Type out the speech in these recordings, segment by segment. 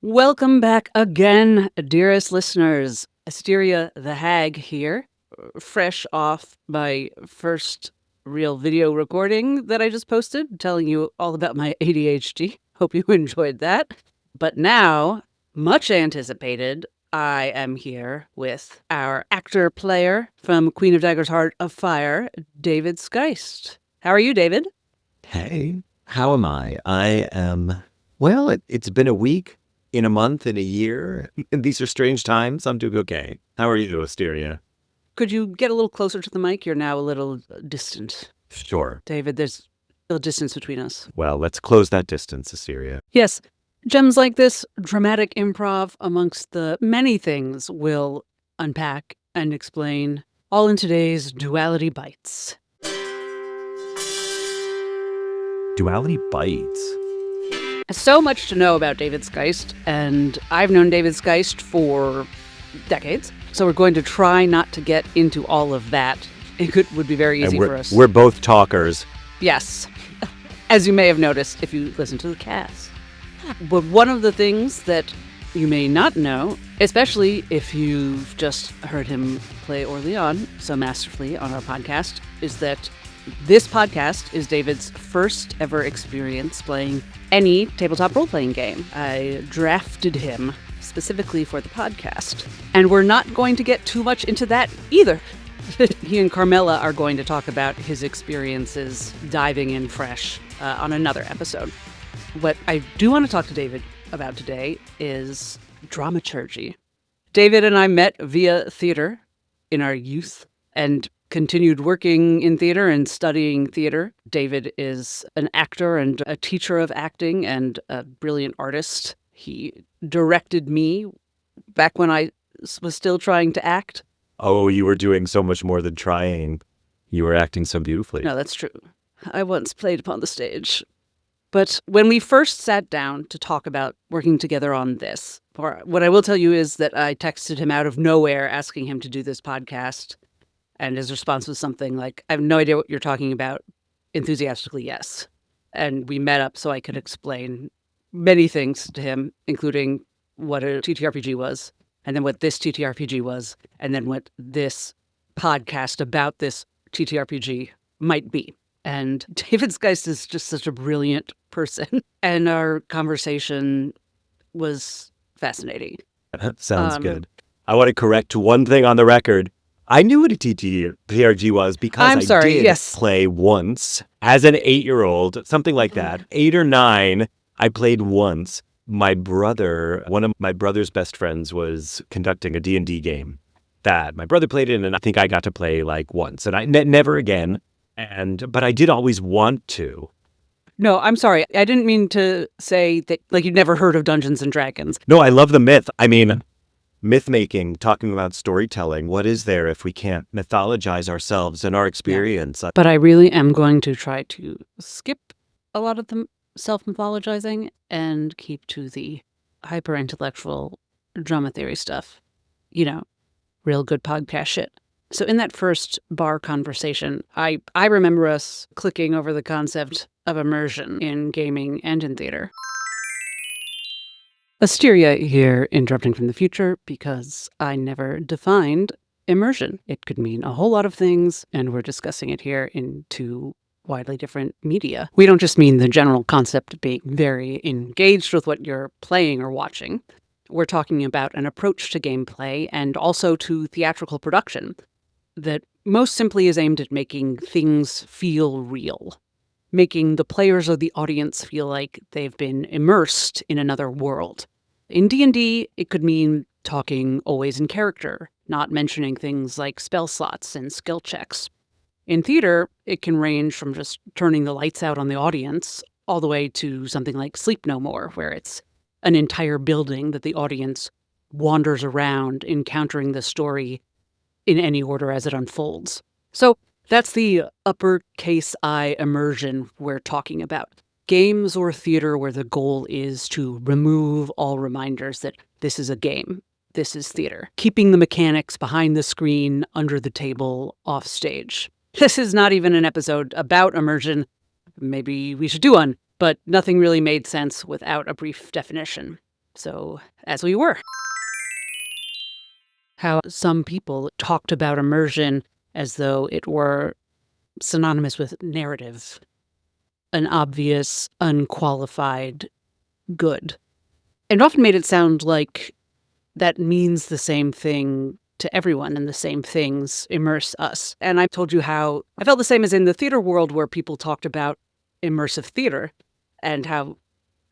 Welcome back again, dearest listeners. Asteria the Hag here, fresh off my first real video recording that I just posted, telling you all about my ADHD. Hope you enjoyed that. But now, much anticipated, I am here with our actor-player from Queen of Daggerheart of Fire, David Skeist. How are you, David? Hey, how am I? I am, well, it's been a week, in a month, in a year. These are strange times. I'm doing okay. How are you, Asteria? Could you get a little closer to the mic? You're now a little distant. Sure. David, there's a little distance between us. Well, let's close that distance, Asteria. Yes, gems like this, dramatic improv amongst the many things we'll unpack and explain, all in today's Duality Bites. Duality bites. So much to know about David Skeist, and I've known David Skeist for decades, so we're going to try not to get into all of that. It would be very easy for us. We're both talkers. Yes, as you may have noticed if you listen to the cast. But one of the things that you may not know, especially if you've just heard him play Orlean so masterfully on our podcast, is that this podcast is David's first ever experience playing any tabletop role-playing game. I drafted him specifically for the podcast, and we're not going to get too much into that either. He and Carmela are going to talk about his experiences diving in fresh on another episode. What I do want to talk to David about today is dramaturgy. David and I met via theater in our youth and continued working in theater and studying theater. David is an actor and a teacher of acting and a brilliant artist. He directed me back when I was still trying to act. Oh, you were doing so much more than trying. You were acting so beautifully. No, that's true. I once played upon the stage. But when we first sat down to talk about working together on this, what I will tell you is that I texted him out of nowhere asking him to do this podcast. And his response was something like, I have no idea what you're talking about. Enthusiastically, yes. And we met up so I could explain many things to him, including what a TTRPG was, and then what this TTRPG was, and then what this podcast about this TTRPG might be. And David Skeist is just such a brilliant person. And our conversation was fascinating. That sounds good. I want to correct one thing on the record. I knew what a TTRPG was because I did play once as an 8-year-old, something like that. 8 or 9, I played once. One of my brother's best friends was conducting a D&D game that my brother played in, and I think I got to play like once, and I never again. But I did always want to. No, I'm sorry. I didn't mean to say that like you'd never heard of Dungeons and Dragons. No, I love the myth. I mean, myth-making, talking about storytelling. What is there if we can't mythologize ourselves and our experience? Yeah. But I really am going to try to skip a lot of the self-mythologizing and keep to the hyper-intellectual drama theory stuff. You know, real good podcast shit. So in that first bar conversation, I remember us clicking over the concept of immersion in gaming and in theater. Asteria here, interrupting from the future because I never defined immersion. It could mean a whole lot of things, and we're discussing it here in two widely different media. We don't just mean the general concept of being very engaged with what you're playing or watching. We're talking about an approach to gameplay and also to theatrical production that most simply is aimed at making things feel real, making the players or the audience feel like they've been immersed in another world. In D&D, it could mean talking always in character, not mentioning things like spell slots and skill checks. In theater, it can range from just turning the lights out on the audience all the way to something like Sleep No More, where it's an entire building that the audience wanders around, encountering the story in any order as it unfolds. So that's the uppercase I immersion we're talking about. Games or theater where the goal is to remove all reminders that this is a game, this is theater. Keeping the mechanics behind the screen, under the table, off stage. This is not even an episode about immersion. Maybe we should do one, but nothing really made sense without a brief definition. So, as we were. How some people talked about immersion as though it were synonymous with narrative, an obvious, unqualified good. And often made it sound like that means the same thing to everyone and the same things immerse us. And I told you how I felt the same as in the theater world where people talked about immersive theater and how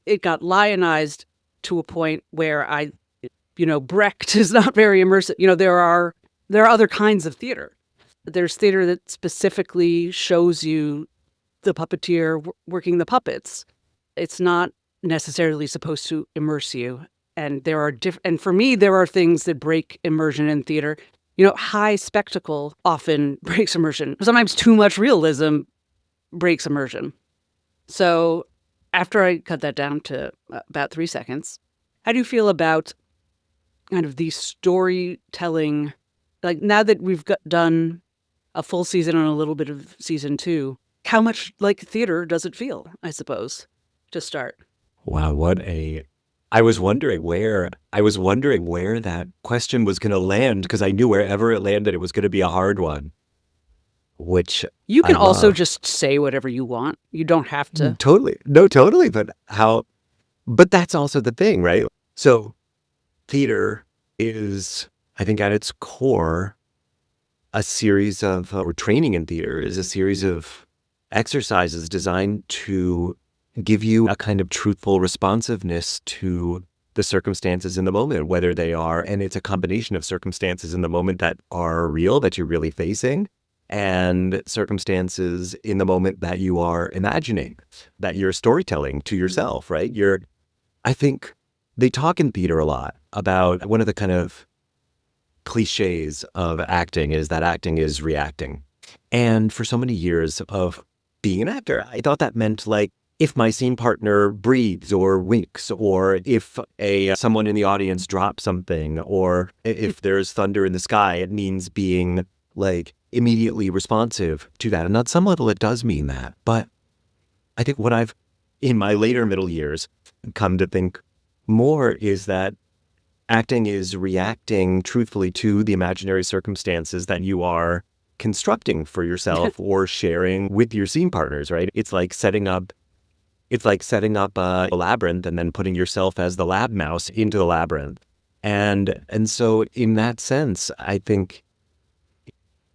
it got lionized to a point where Brecht is not very immersive. There are other kinds of theater. There's theater that specifically shows you the puppeteer working the puppets. It's not necessarily supposed to immerse you. And there are and for me, there are things that break immersion in theater. High spectacle often breaks immersion. Sometimes too much realism breaks immersion. So after I cut that down to about 3 seconds, how do you feel about kind of the storytelling, like now that we've done a full season and a little bit of season 2, how much like theater does it feel, I suppose, to start? Wow, I was wondering where that question was going to land, because I knew wherever it landed, it was going to be a hard one, which you can also just say whatever you want. You don't have to. Totally. No, totally. But that's also the thing, right? So theater is, I think at its core, a series of, or training in theater is a series of exercises designed to give you a kind of truthful responsiveness to the circumstances in the moment, whether they are, and it's a combination of circumstances in the moment that are real, that you're really facing, and circumstances in the moment that you are imagining, that you're storytelling to yourself, right? I think they talk in theater a lot about one of the kind of cliches of acting is that acting is reacting. And for so many years of being an actor, I thought that meant like, if my scene partner breathes or winks, or if someone in the audience drops something, or if there's thunder in the sky, it means being like immediately responsive to that. And on some level, it does mean that. But I think what I've, in my later middle years, come to think more is that acting is reacting truthfully to the imaginary circumstances that you are constructing for yourself or sharing with your scene partners, right? It's like setting up a labyrinth and then putting yourself as the lab mouse into the labyrinth. And so in that sense, I think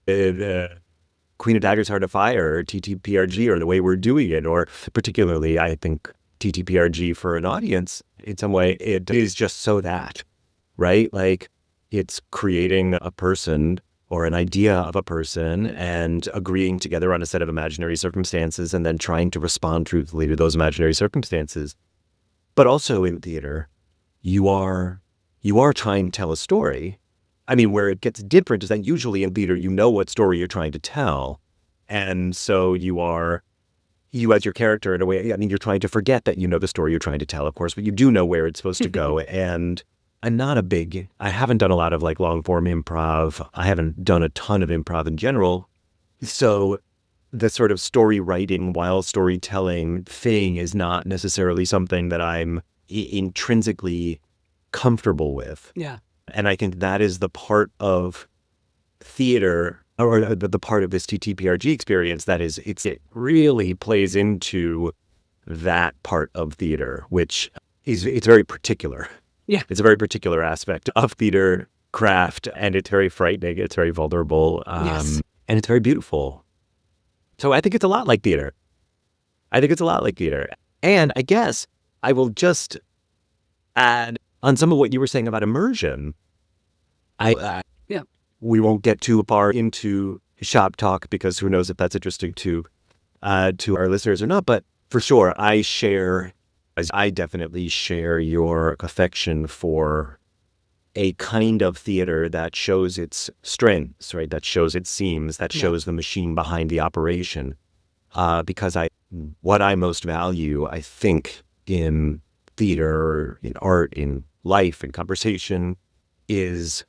Queen of Daggers, Heart of Fire, or TTRPG, or the way we're doing it, or particularly, I think TTRPG for an audience, in some way, it is just so that, right? Like it's creating a person or an idea of a person and agreeing together on a set of imaginary circumstances and then trying to respond truthfully to those imaginary circumstances. But also in theater, you are trying to tell a story. I mean, where it gets different is that usually in theater, you know what story you're trying to tell. And so you as your character, in a way, I mean, you're trying to forget that you know the story you're trying to tell, of course, but you do know where it's supposed to go. And I haven't done a lot of like long form improv. I haven't done a ton of improv in general. So the sort of story writing while storytelling thing is not necessarily something that I'm intrinsically comfortable with. Yeah. And I think that is the part of theater, or the part of this TTRPG experience that is, it really plays into that part of theater, which it's very particular. Yeah. It's a very particular aspect of theater craft, and it's very frightening. It's very vulnerable, yes. And it's very beautiful. So I think it's a lot like theater. And I guess I will just add on some of what you were saying about immersion. We won't get too far into shop talk because who knows if that's interesting to our listeners or not. But for sure, I definitely share your affection for a kind of theater that shows its strengths, right? That shows its seams, that shows the machine behind the operation. Because what I most value, I think, in theater, in art, in life, in conversation, is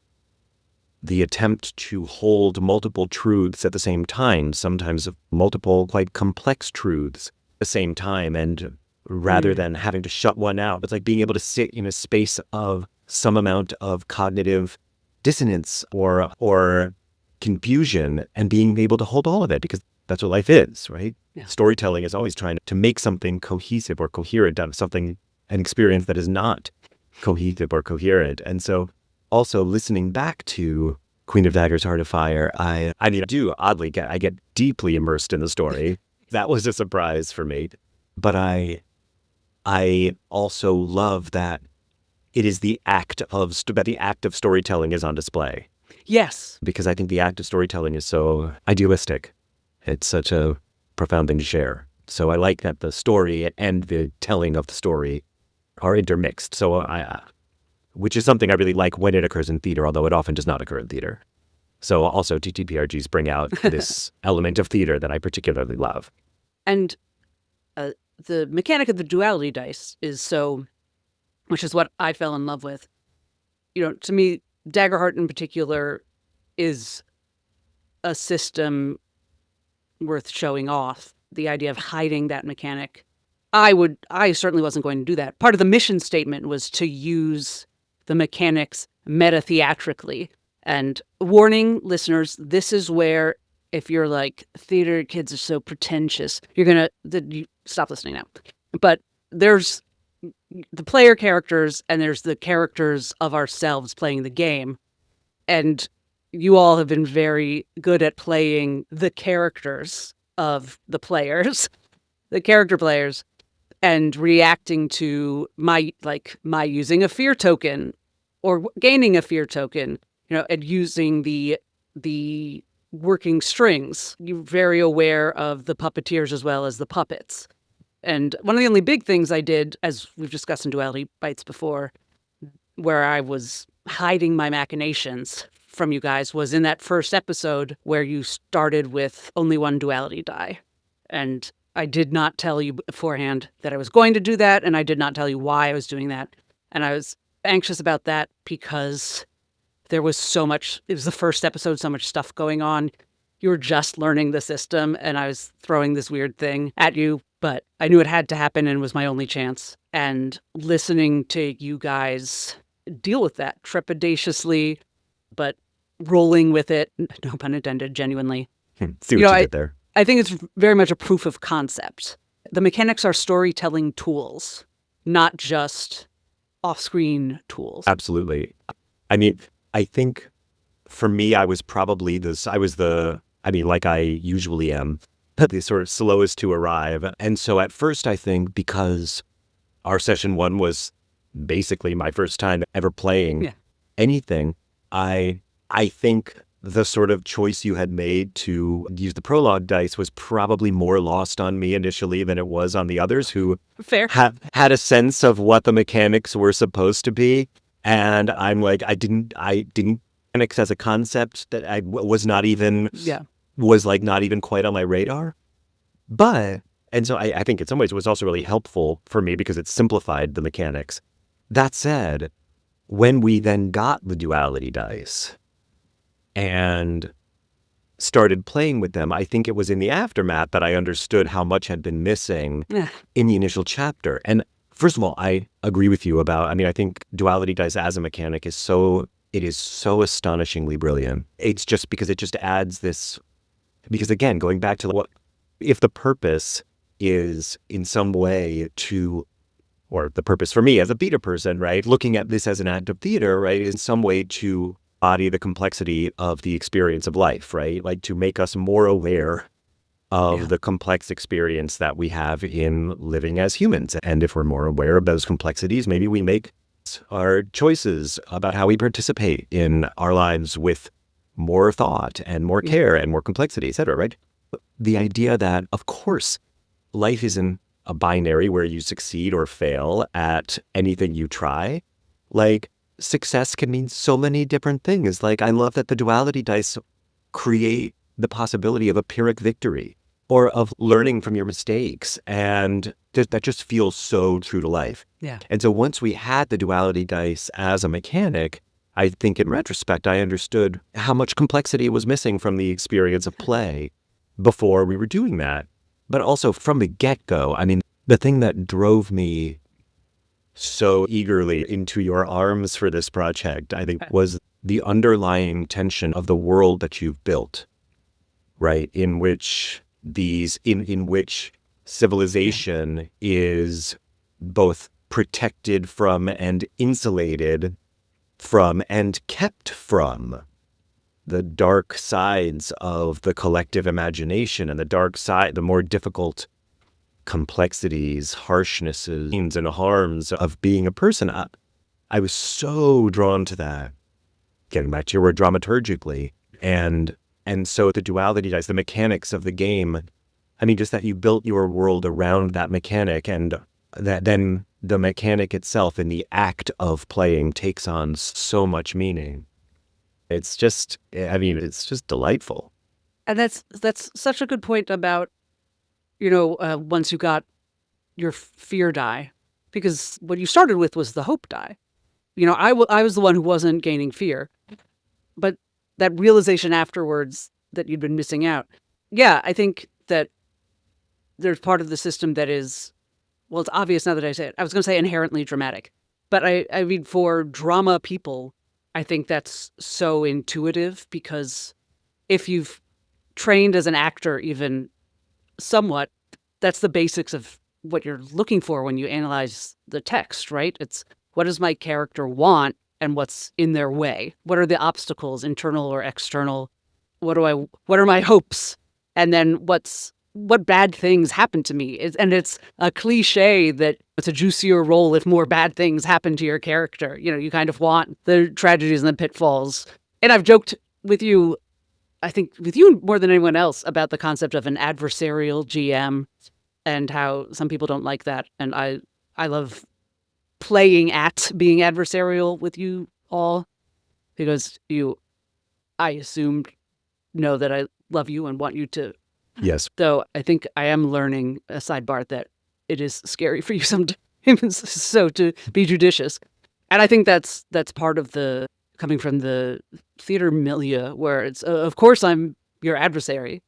the attempt to hold multiple truths at the same time, sometimes multiple quite complex truths at the same time, and rather than having to shut one out. It's like being able to sit in a space of some amount of cognitive dissonance or confusion and being able to hold all of it, because that's what life is, right? Yeah. Storytelling is always trying to make something cohesive or coherent out of something, an experience that is not cohesive or coherent. And so also listening back to Queen of Daggers, Heart of Fire, I get deeply immersed in the story. That was a surprise for me. But I also love that it is the act of storytelling is on display. Yes. Because I think the act of storytelling is so idealistic. It's such a profound thing to share. So I like that the story and the telling of the story are intermixed. So which is something I really like when it occurs in theater, although it often does not occur in theater. So also TTRPGs bring out this element of theater that I particularly love. And the mechanic of the duality dice which is what I fell in love with. To me, Daggerheart in particular is a system worth showing off. The idea of hiding that mechanic. I certainly wasn't going to do that. Part of the mission statement was to use the mechanics meta-theatrically. And warning listeners, this is where, if you're like, theater kids are so pretentious, you stop listening now. But there's the player characters and there's the characters of ourselves playing the game. And you all have been very good at playing the characters of the players, the character players, and reacting to my using a fear token or gaining a fear token, and using the working strings. You're very aware of the puppeteers as well as the puppets. And one of the only big things I did, as we've discussed in Duality Bites before, where I was hiding my machinations from you guys, was in that first episode where you started with only one duality die. And I did not tell you beforehand that I was going to do that, and I did not tell you why I was doing that. And I was anxious about that because there was so much, it was the first episode, so much stuff going on. You were just learning the system, and I was throwing this weird thing at you, but I knew it had to happen and it was my only chance. And listening to you guys deal with that trepidatiously, but rolling with it, no pun intended, genuinely. See what you did there. I think it's very much a proof of concept. The mechanics are storytelling tools, not just off-screen tools. Absolutely. I mean, I think for me, I was like I usually am, the sort of slowest to arrive. And so at first, I think because our session one was basically my first time ever playing anything, I think the sort of choice you had made to use the prologue dice was probably more lost on me initially than it was on the others who had a sense of what the mechanics were supposed to be. And I'm like, I didn't mechanics as a concept that I was not even quite on my radar. And so I think in some ways it was also really helpful for me because it simplified the mechanics. That said, when we then got the duality dice and started playing with them, I think it was in the aftermath that I understood how much had been missing in the initial chapter. And first of all, I agree with you I think duality dice as a mechanic is so astonishingly brilliant. It's just because it just adds this, because again, going back to if the purpose is in some way or the purpose for me as a theater person, right, looking at this as an act of theater, right, is in some way to embody the complexity of the experience of life, right, like to make us more aware of the complex experience that we have in living as humans. And if we're more aware of those complexities, maybe we make our choices about how we participate in our lives with more thought and more care and more complexity, et cetera, right? The idea that, of course, life isn't a binary where you succeed or fail at anything you try. Like, success can mean so many different things. Like, I love that the duality dice create the possibility of a Pyrrhic victory or of learning from your mistakes. And that just feels so true to life. Yeah. And so once we had the duality dice as a mechanic, I think in retrospect, I understood how much complexity was missing from the experience of play before we were doing that. But also from the get-go, I mean, the thing that drove me so eagerly into your arms for this project, I think, was the underlying tension of the world that you've built, right? In which in which civilization is both protected from and insulated from and kept from the dark sides of the collective imagination and the dark side, the more difficult complexities, harshnesses, and harms of being a person. I was so drawn to that. Getting back to your word, dramaturgically, and so the duality dice, the mechanics of the game. I mean, just that you built your world around that mechanic, and that then the mechanic itself in the act of playing takes on so much meaning. It's just, I mean, it's just delightful. And that's such a good point about, once you got your fear die, because what you started with was the hope die. I was the one who wasn't gaining fear, but that realization afterwards that you'd been missing out. Yeah, I think that there's part of the system that is, well, it's obvious now that I say it. I was going to say inherently dramatic, but I mean, for drama people, I think that's so intuitive, because if you've trained as an actor even somewhat, that's the basics of what you're looking for when you analyze the text, right? It's what does my character want and what's in their way? What are the obstacles, internal or external? What are my hopes? And then what bad things happen to me? And it's a cliche that it's a juicier role if more bad things happen to your character. You kind of want the tragedies and the pitfalls. And I've joked with you, I think with you more than anyone else, about the concept of an adversarial GM and how some people don't like that. And I love playing at being adversarial with you all, because I assume, know that I love you and want you to. Yes. Though I think I am learning, a sidebar, that it is scary for you sometimes, so to be judicious. And I think that's part of the coming from the theater milieu, where it's, of course, I'm your adversary.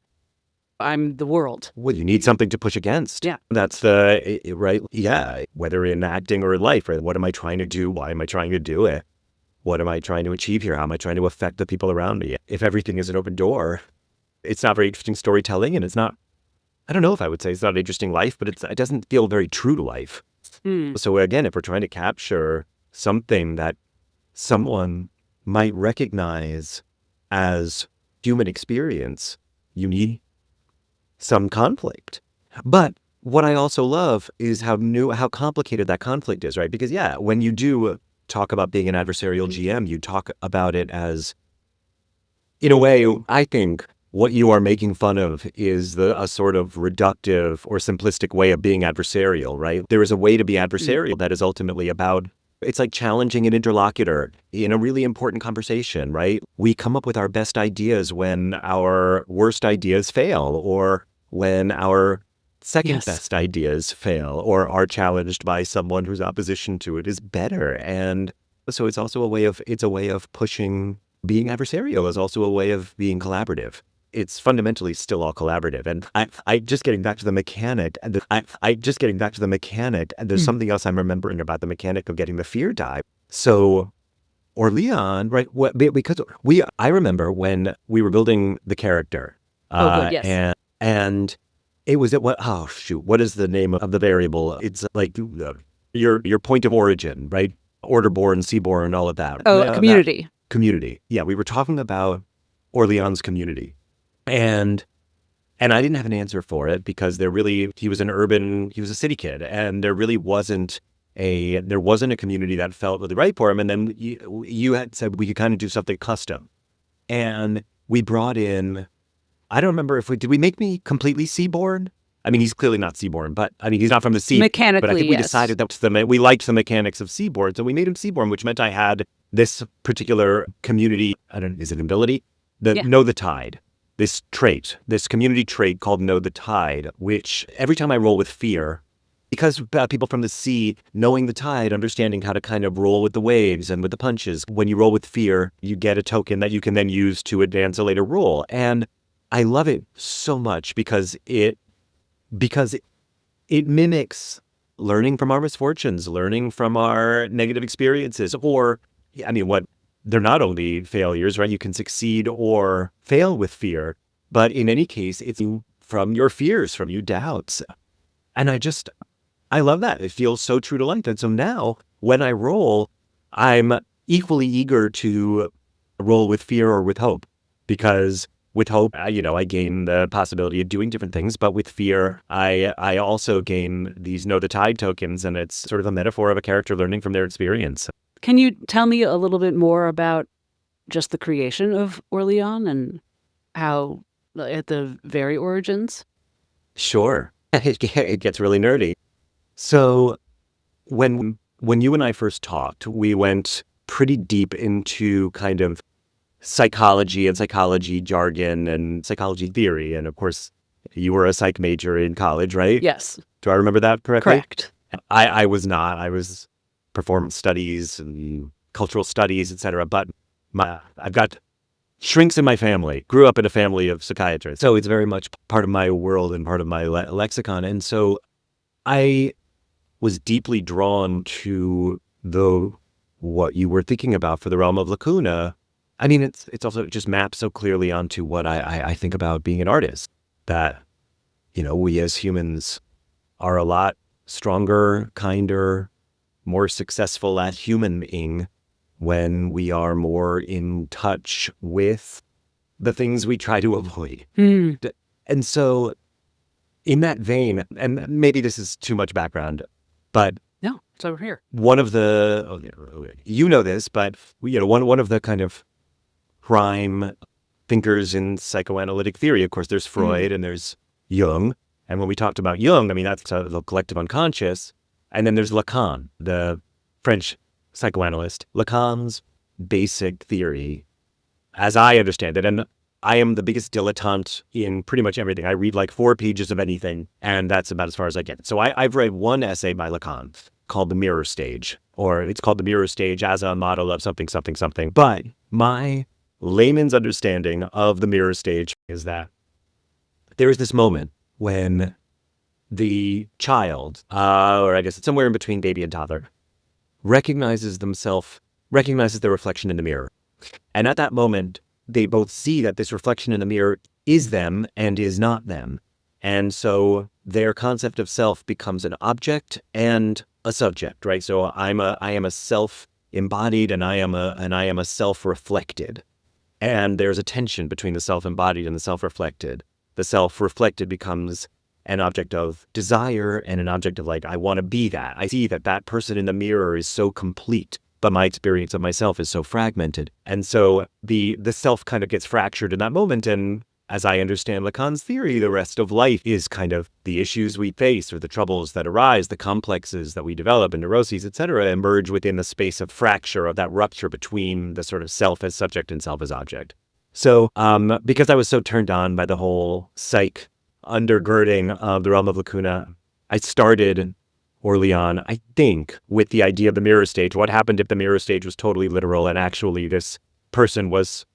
I'm the world. Well, you need something to push against. Yeah. That's right. Yeah. Whether in acting or in life, right? What am I trying to do? Why am I trying to do it? What am I trying to achieve here? How am I trying to affect the people around me? If everything is an open door, it's not very interesting storytelling, and it's not, I don't know if I would say it's not an interesting life, but it doesn't feel very true to life. So again, if we're trying to capture something that someone might recognize as human experience, you need some conflict. But what I also love is how complicated that conflict is, right? Because yeah, when you do talk about being an adversarial GM, you talk about it as, in a way, I think what you are making fun of is a sort of reductive or simplistic way of being adversarial, right? There is a way to be adversarial that is ultimately about, it's like challenging an interlocutor in a really important conversation, right? We come up with our best ideas when our worst ideas fail, or when our second best ideas fail, or are challenged by someone whose opposition to it is better. And so it's also a way of pushing. Being adversarial is also a way of being collaborative. It's fundamentally still all collaborative. And I just getting back to the mechanic, and there's something else I'm remembering about the mechanic of getting the fear die. So Orlean, right? Because I remember when we were building the character. And it was what is the name of the variable? It's like your point of origin, right? Orderborn, seaborn, all of that. Community. Community. Yeah, we were talking about Orleans community. And I didn't have an answer for it, because he was a city kid, and there really wasn't a community that felt really right for him. And then you had said we could kind of do something custom. And we brought in, I don't remember did we make me completely seaborn? I mean, he's clearly not seaborn, but I mean, he's not from the sea. Mechanically, but I think we decided that we liked the mechanics of seaborn, so we made him seaborn, which meant I had this particular community. Is it an ability? Know the tide. This community trait called Know the Tide, which every time I roll with fear, because people from the sea, knowing the tide, understanding how to kind of roll with the waves and with the punches, when you roll with fear, you get a token that you can then use to advance a later roll. And I love it so much because it mimics learning from our misfortunes, learning from our negative experiences, or, I mean, they're not only failures, right? You can succeed or fail with fear, but in any case, it's from your fears, from your doubts. And I love that. It feels so true to life. And so now when I roll, I'm equally eager to roll with fear or with hope, because with hope, I gain the possibility of doing different things, but with fear, I also gain these know the tide tokens, and it's sort of a metaphor of a character learning from their experience. Can you tell me a little bit more about just the creation of Orleans and how, at the very origins? Sure. It gets really nerdy. So when you and I first talked, we went pretty deep into kind of psychology and psychology jargon and psychology theory. And of course, you were a psych major in college, right? Yes. Do I remember that correctly? Correct. I was not. I was performance studies and cultural studies, etc. But I've got shrinks in my family, grew up in a family of psychiatrists. So it's very much part of my world and part of my lexicon. And so I was deeply drawn to what you were thinking about for the realm of lacuna. I mean, it's also just maps so clearly onto what I think about being an artist, that, we as humans are a lot stronger, kinder, more successful at humaning when we are more in touch with the things we try to avoid. And so in that vein, and maybe this is too much background, but no, it's over here. One of the, this, but one of the kind of prime thinkers in psychoanalytic theory, of course, there's Freud and there's Jung. And when we talked about Jung, I mean, that's the collective unconscious. And then there's Lacan, the French psychoanalyst. Lacan's basic theory, as I understand it, and I am the biggest dilettante in pretty much everything. I read like 4 pages of anything, and that's about as far as I get. So I've read one essay by Lacan called The Mirror Stage, or it's called The Mirror Stage as a model of something, something, something. But my layman's understanding of the mirror stage is that there is this moment when the child, or I guess it's somewhere in between baby and toddler, recognizes their reflection in the mirror. And at that moment, they both see that this reflection in the mirror is them and is not them. And so their concept of self becomes an object and a subject, right? So I am a self-embodied and I am a self-reflected. And there's a tension between the self-embodied and the self-reflected. The self-reflected becomes an object of desire and an object of like, I want to be that. I see that person in the mirror is so complete, but my experience of myself is so fragmented. And so the self kind of gets fractured in that moment. And as I understand Lacan's theory, the rest of life is kind of the issues we face or the troubles that arise, the complexes that we develop and neuroses, etc., emerge within the space of fracture, of that rupture between the sort of self as subject and self as object. So because I was so turned on by the whole psych undergirding of the realm of lacuna, I started Orleans, I think, with the idea of the mirror stage. What happened if the mirror stage was totally literal and actually this person was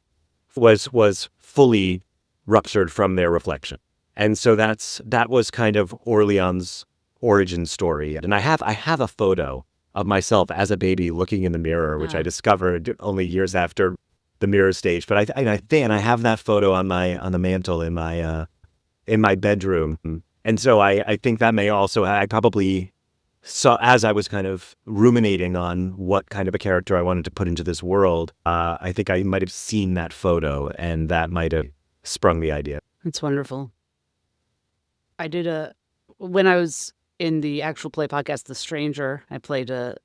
fully ruptured from their reflection? And so that was kind of Orleans' origin story. And I have a photo of myself as a baby looking in the mirror, which I discovered only years after the mirror stage. But I have that photo on the mantle in my bedroom. And so I think that may also, I probably saw, as I was kind of ruminating on what kind of a character I wanted to put into this world, I think I might have seen that photo and that might have sprung the idea. It's wonderful. When I was in the actual play podcast, The Stranger, I played a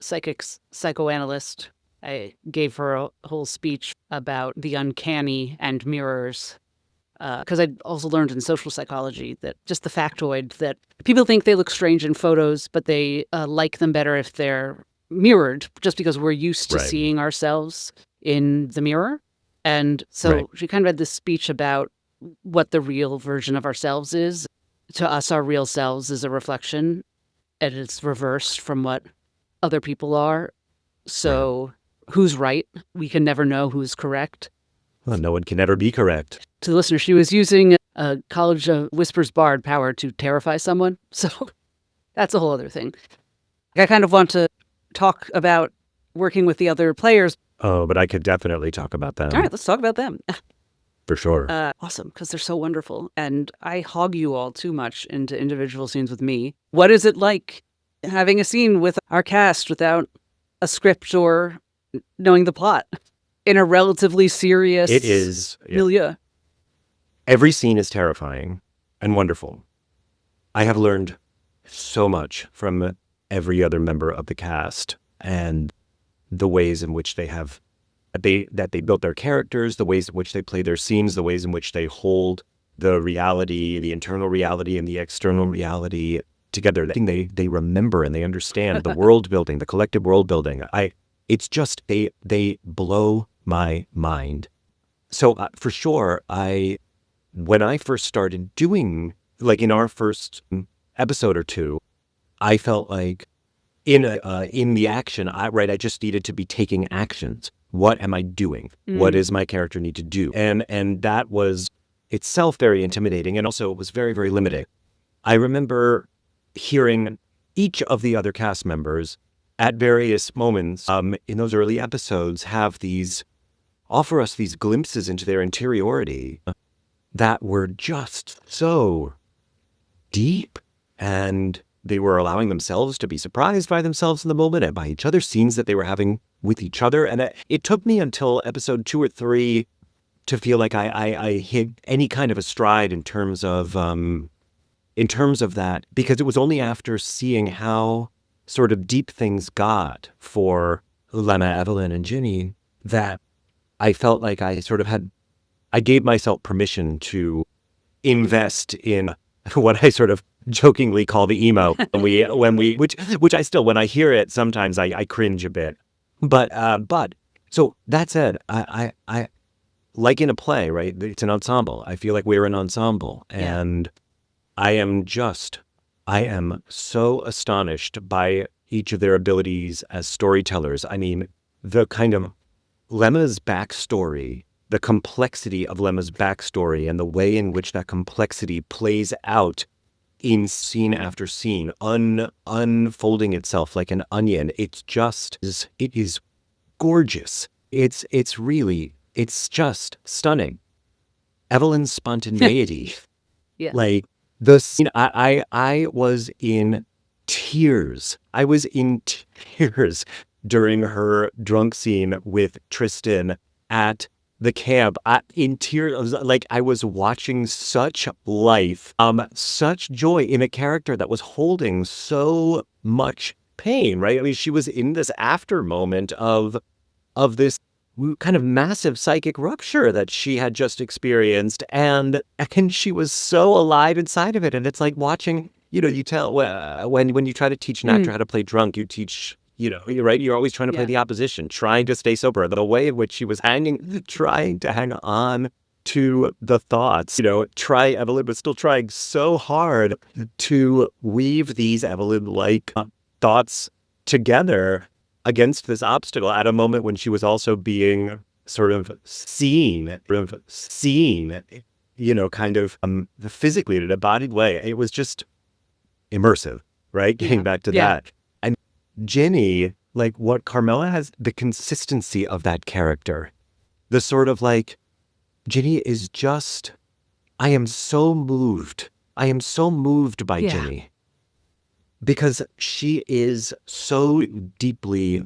psychoanalyst. I gave her a whole speech about the uncanny and mirrors. Because I'd also learned in social psychology that just the factoid that people think they look strange in photos, but they like them better if they're mirrored, just because we're used to seeing ourselves in the mirror. And so she kind of had this speech about what the real version of ourselves is. To us, our real selves is a reflection, and it's reversed from what other people are. So who's right? We can never know who's correct. Well, no one can ever be correct. To the listener, she was using a College of Whispers Bard power to terrify someone. So that's a whole other thing. I kind of want to talk about working with the other players. Oh, but I could definitely talk about them. All right, let's talk about them. For sure. Awesome, because they're so wonderful. And I hog you all too much into individual scenes with me. What is it like having a scene with our cast without a script or knowing the plot in a relatively serious milieu? Every scene is terrifying and wonderful. I have learned so much from every other member of the cast and the ways in which they built their characters, the ways in which they play their scenes, the ways in which they hold the reality, the internal reality and the external reality together. They remember and they understand the world building, the collective world building. It's just, they blow my mind. So for sure, when I first started doing, like in our first episode or two, I felt like in the action, I just needed to be taking actions. What am I doing? What does my character need to do? And that was itself very intimidating, and also it was very, very limiting. I remember hearing each of the other cast members at various moments in those early episodes offer us these glimpses into their interiority that were just so deep, and they were allowing themselves to be surprised by themselves in the moment and by each other, scenes that they were having with each other. And it took me until episode 2 or 3 to feel like I hit any kind of a stride in terms of that, because it was only after seeing how sort of deep things got for Lemma, Evelyn, and Ginny that I felt like I gave myself permission to invest in what I sort of jokingly call the emo which I still, when I hear it, sometimes I cringe a bit. But so that said, I like in a play, right? It's an ensemble. I feel like we're an ensemble, and I am so astonished by each of their abilities as storytellers. I mean, the kind of Lemma's backstory, the complexity of Lemma's backstory, and the way in which that complexity plays out in scene after scene, unfolding itself like an onion. It is gorgeous. It's just stunning. Evelyn's spontaneity, like the scene, I was in tears. I was in tears during her drunk scene with Tristan at the camp, in tears. Like I was watching such life, such joy in a character that was holding so much pain, right? I mean, she was in this after moment of this kind of massive psychic rupture that she had just experienced, and she was so alive inside of it. And it's like watching, you tell when you try to teach an actor how to play drunk, you teach. You're right. You're always trying to play the opposition, trying to stay sober. The way in which she was trying to hang on to the thoughts, Evelyn was still trying so hard to weave these Evelyn-like thoughts together against this obstacle at a moment when she was also being sort of seen, kind of physically in an embodied way. It was just immersive, right? Getting back to that. Ginny, like what Carmela has, the consistency of that character, the sort of like, Ginny is just, I am so moved by Ginny, because she is so deeply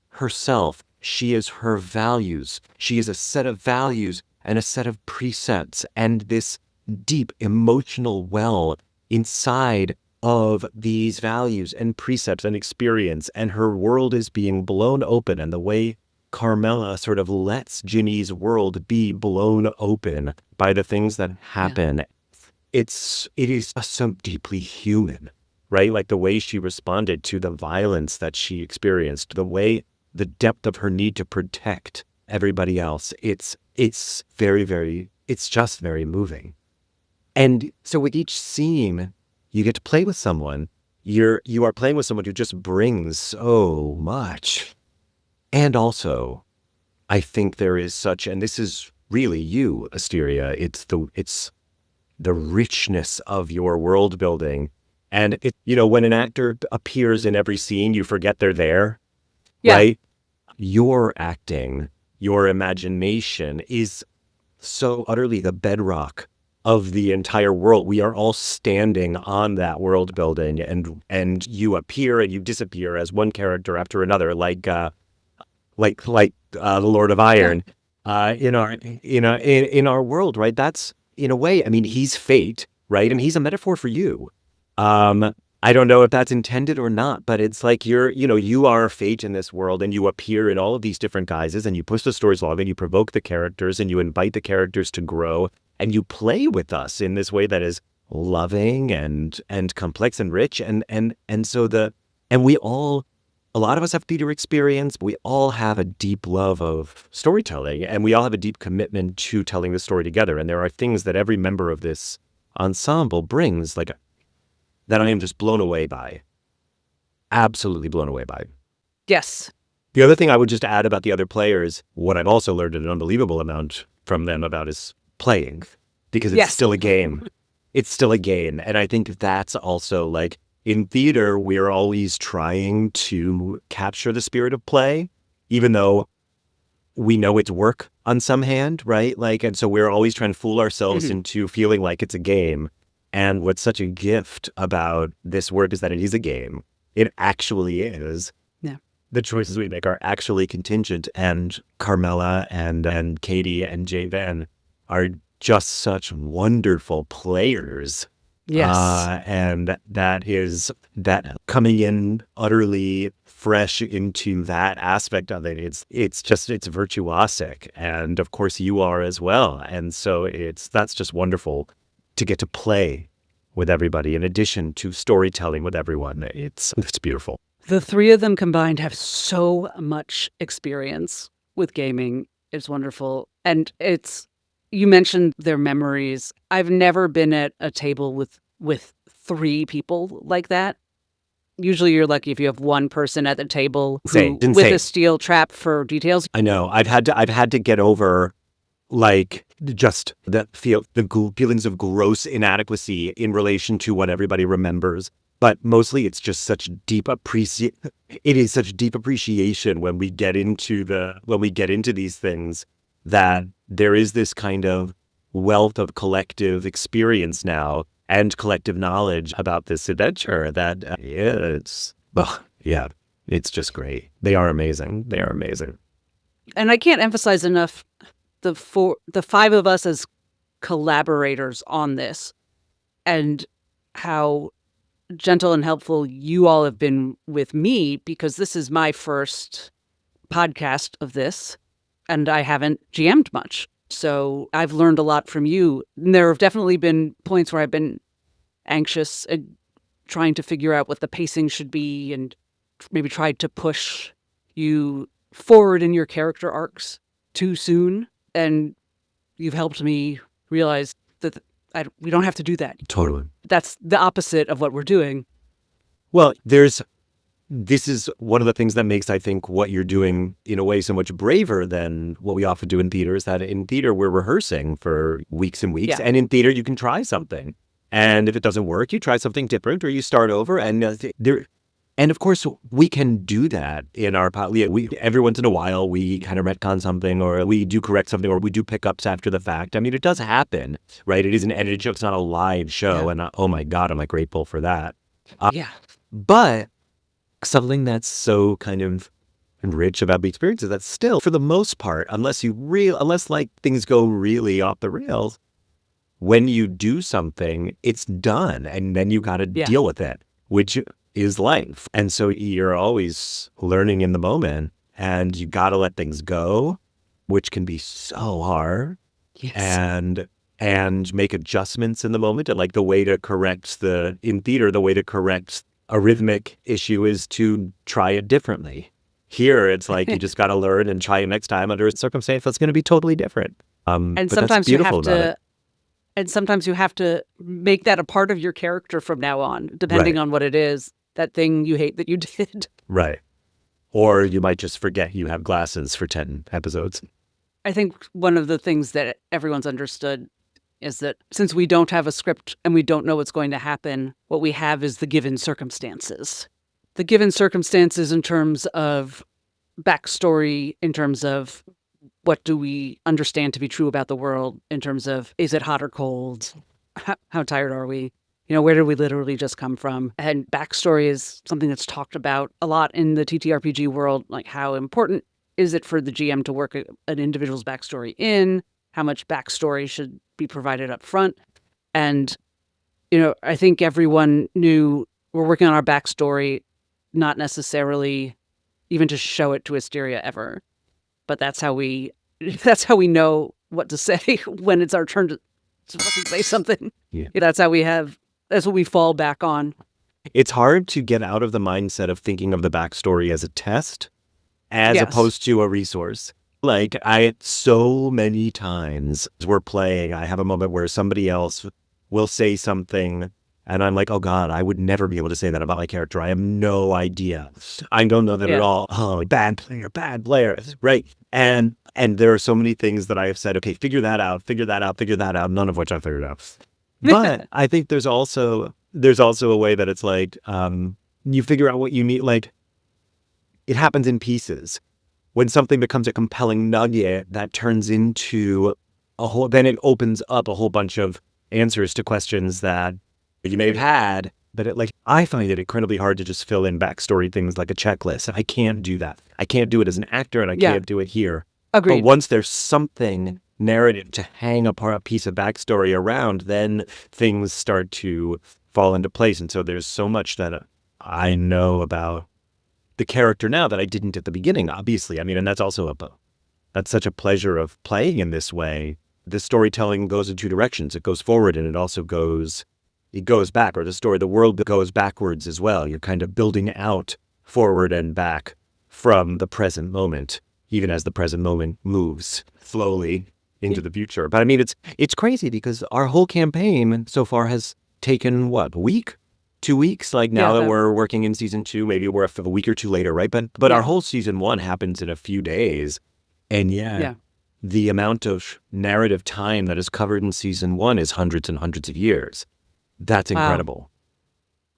herself. She is her values. She is a set of values and a set of precepts and this deep emotional well inside of these values and precepts and experience, and her world is being blown open. And the way Carmela sort of lets Ginny's world be blown open by the things that happen, it is so deeply human, right? Like the way she responded to the violence that she experienced, the depth of her need to protect everybody else. It's very, very, it's just very moving. And so with each scene, you get to play with someone. You are playing with someone who just brings so much. And also, I think there is such, and this is really you, Asteria. It's the richness of your world building. And when an actor appears in every scene, you forget they're there, right? Your acting, your imagination is so utterly the bedrock of the entire world. We are all standing on that world building, and you appear and you disappear as one character after another, like the Lord of Iron, in our world, right? That's, in a way, I mean, he's fate, right? And he's a metaphor for you. I don't know if that's intended or not, but it's like you are fate in this world, and you appear in all of these different guises, and you push the stories along, and you provoke the characters, and you invite the characters to grow, and you play with us in this way that is loving and complex and rich, and we all, a lot of us have theater experience. We all have a deep love of storytelling, and we all have a deep commitment to telling the story together. And there are things that every member of this ensemble brings, like, that I am just blown away by. Absolutely blown away by. Yes. The other thing I would just add about the other players, what I've also learned an unbelievable amount from them about is playing, because it's still a game. It's still a game. And I think that's also, like, in theater, we're always trying to capture the spirit of play, even though we know it's work on some hand, right? Like, and so we're always trying to fool ourselves into feeling like it's a game. And what's such a gift about this work is that it is a game. It actually is. Yeah. The choices we make are actually contingent. And Carmela and Katie and Jay Van are just such wonderful players. Yes. And that coming in utterly fresh into that aspect of it, it's virtuosic. And of course you are as well. And so that's just wonderful to get to play with everybody in addition to storytelling with everyone. It's beautiful. The three of them combined have so much experience with gaming. It's wonderful. And you mentioned their memories. I've never been at a table with three people like that. Usually you're lucky if you have one person at the table with a steel trap for details. I know. I've had to get over, like, just the feelings of gross inadequacy in relation to what everybody remembers. But mostly it's just such deep appreciation when we get into these things, that there is this kind of wealth of collective experience now and collective knowledge about this adventure that it's just great. They are amazing. And I can't emphasize enough the five of us as collaborators on this, and how gentle and helpful you all have been with me, because this is my first podcast of this, and I haven't GM'd much. So I've learned a lot from you. And there have definitely been points where I've been anxious and trying to figure out what the pacing should be, and maybe tried to push you forward in your character arcs too soon. And you've helped me realize that we don't have to do that. Totally. That's the opposite of what we're doing. Well, this is one of the things that makes, I think, what you're doing in a way so much braver than what we often do in theater, is that in theater we're rehearsing for weeks and weeks. Yeah. And in theater you can try something. And if it doesn't work, you try something different, or you start over. And of course, we can do that in our every once in a while, we kind of retcon something, or we do correct something, or we do pickups after the fact. I mean, it does happen, right? It is an edited show. It's not a live show. Yeah. And oh my God, I'm like grateful for that. But something that's so kind of rich about the experience is that still, for the most part, unless like things go really off the rails, when you do something, it's done. And then you got to deal with it, which is life. And so you're always learning in the moment, and you got to let things go, which can be so hard. Yes. And make adjustments in the moment. And like in theater, the way to correct a rhythmic issue is to try it differently. Here, it's like you just got to learn and try it next time under a circumstance that's going to be totally different. And sometimes you have to And sometimes you have to make that a part of your character from now on, depending on what it is, that thing you hate that you did. Right. Or you might just forget you have glasses for 10 episodes. I think one of the things that everyone's understood is that since we don't have a script and we don't know what's going to happen, what we have is the given circumstances. The given circumstances in terms of backstory, in terms of what do we understand to be true about the world, in terms of is it hot or cold? How tired are we? Where did we literally just come from? And backstory is something that's talked about a lot in the TTRPG world, like how important is it for the GM to work an individual's backstory in? How much backstory should be provided up front? And, I think everyone knew we're working on our backstory, not necessarily even to show it to Asteria ever. But that's how we know what to say when it's our turn to fucking say something. Yeah. That's what we fall back on. It's hard to get out of the mindset of thinking of the backstory as a test as opposed to a resource. Like, so many times we're playing, I have a moment where somebody else will say something and I'm like, oh God, I would never be able to say that about my character. I have no idea. I don't know that at all. Oh, bad player. Right. And there are so many things that I have said, okay, figure that out, none of which I figured out. But I think there's also a way that it's like, you figure out what you need. Like, it happens in pieces. When something becomes a compelling nugget, that turns into then it opens up a whole bunch of answers to questions that you may have had. But I find it incredibly hard to just fill in backstory things like a checklist. And I can't do that. I can't do it as an actor, and I can't do it here. Agreed. But once there's something narrative to hang a piece of backstory around, then things start to fall into place. And so there's so much that I know about the character now that I didn't at the beginning, obviously. I mean, and that's also that's such a pleasure of playing in this way. The storytelling goes in two directions. It goes forward and it also goes back, or the world goes backwards as well. You're kind of building out forward and back from the present moment, even as the present moment moves slowly into the future. But I mean, it's crazy because our whole campaign so far has taken, what, a week? 2 weeks? Like now that we're working in season 2, maybe we're a week or two later, right? But our whole season 1 happens in a few days. And the amount of narrative time that is covered in season 1 is hundreds and hundreds of years. That's incredible.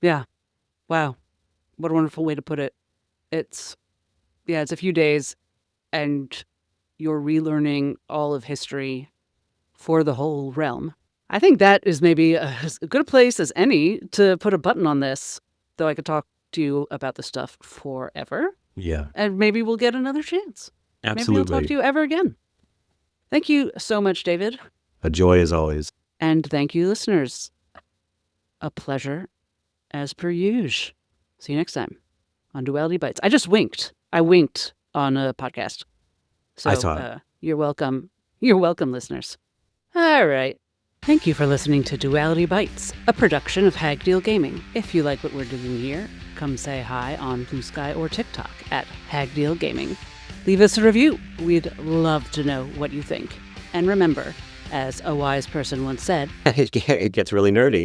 Yeah. Wow. What a wonderful way to put it. It's a few days and you're relearning all of history for the whole realm. I think that is maybe as good a place as any to put a button on this, though I could talk to you about this stuff forever. Yeah. And maybe we'll get another chance. Absolutely. Maybe I'll talk to you ever again. Thank you so much, David. A joy as always. And thank you, listeners. A pleasure as per usual. See you next time on Duality Bites. I just winked. I winked on a podcast. So I saw it. You're welcome. You're welcome, listeners. All right. Thank you for listening to Duality Bites, a production of Hagdeal Gaming. If you like what we're doing here, come say hi on Blue Sky or TikTok at Hagdeal Gaming. Leave us a review. We'd love to know what you think. And remember, as a wise person once said, it gets really nerdy.